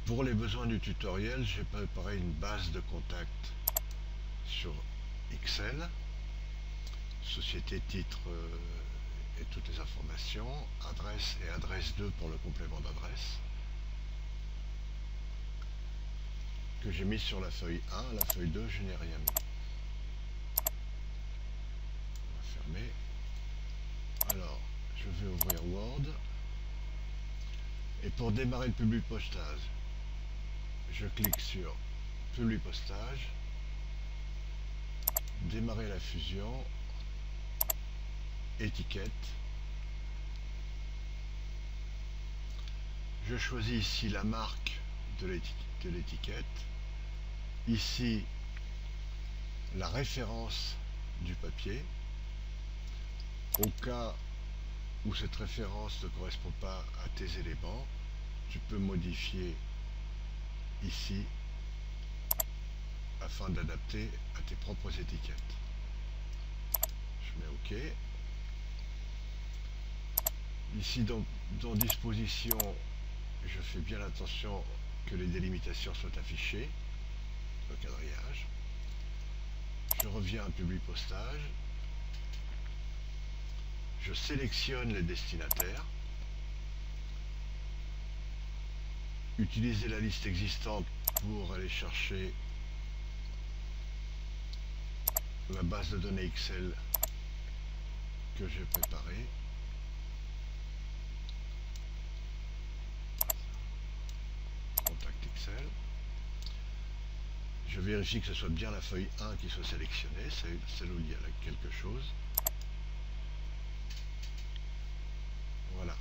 Pour les besoins du tutoriel, j'ai préparé une base de contact sur Excel, société, titre et toutes les informations, adresse et adresse 2 pour le complément d'adresse, que j'ai mis sur la feuille 1. La feuille 2, je n'ai rien mis. On va fermer. Alors, je vais ouvrir Word. Et pour démarrer le publipostage, je clique sur Publipostage, démarrer la fusion, étiquette. Je choisis ici la marque de l'étiquette, ici la référence du papier. Au cas où cette référence ne correspond pas à tes éléments, tu peux modifier ici afin d'adapter à tes propres étiquettes. Je mets OK. Ici dans disposition, je fais bien attention que les délimitations soient affichées, le quadrillage. Je reviens à Publipostage. Je sélectionne les destinataires. Utiliser la liste existante pour aller chercher la base de données Excel que j'ai préparée. Contact Excel. Je vérifie que ce soit bien la feuille 1 qui soit sélectionnée, celle où il y a quelque chose. Voilà.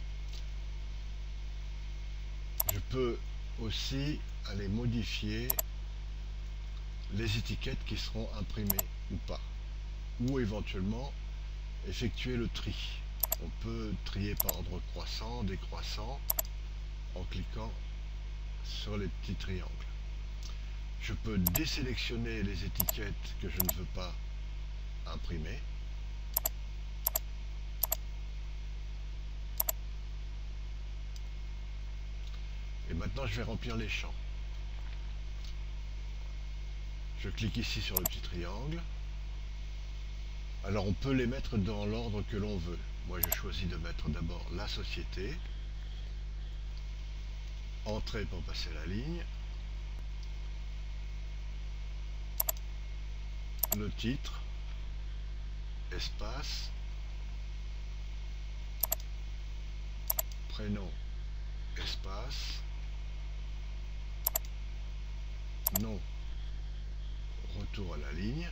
Je peux aussi aller modifier les étiquettes qui seront imprimées ou pas. Ou éventuellement effectuer le tri. On peut trier par ordre croissant, décroissant, en cliquant sur les petits triangles. Je peux désélectionner les étiquettes que je ne veux pas imprimer. Et maintenant, je vais remplir les champs. Je clique ici sur le petit triangle. Alors, on peut les mettre dans l'ordre que l'on veut. Moi, je choisis de mettre d'abord la société, entrée pour passer la ligne, le titre, espace, prénom, espace, nom, retour à la ligne,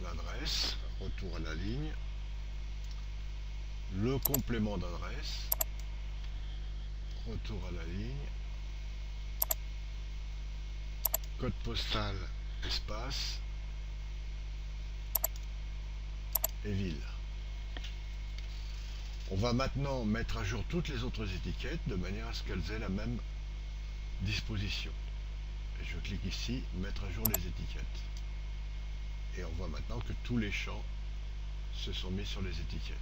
l'adresse, retour à la ligne, le complément d'adresse, retour à la ligne, code postal, espace et ville. On va maintenant mettre à jour toutes les autres étiquettes de manière à ce qu'elles aient la même disposition. Et je clique ici, mettre à jour les étiquettes. Et on voit maintenant que tous les champs se sont mis sur les étiquettes.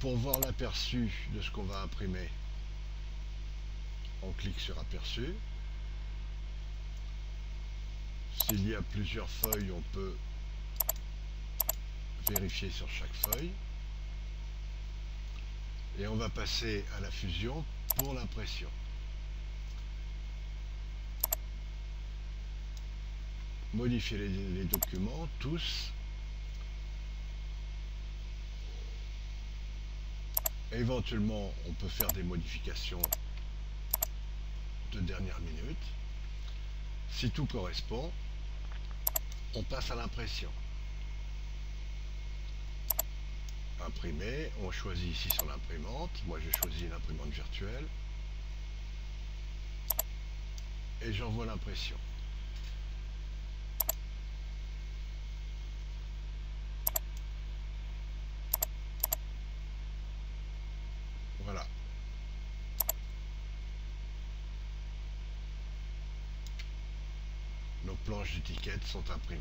Pour voir l'aperçu de ce qu'on va imprimer, on clique sur Aperçu. S'il y a plusieurs feuilles, on peut vérifier sur chaque feuille. Et on va passer à la fusion pour l'impression. Modifier les documents, tous. Éventuellement, on peut faire des modifications de dernière minute. Si tout correspond, on passe à l'impression. Imprimer, on choisit ici sur l'imprimante. Moi, j'ai choisi une imprimante virtuelle. Et j'envoie l'impression. Voilà. Nos planches d'étiquettes sont imprimées.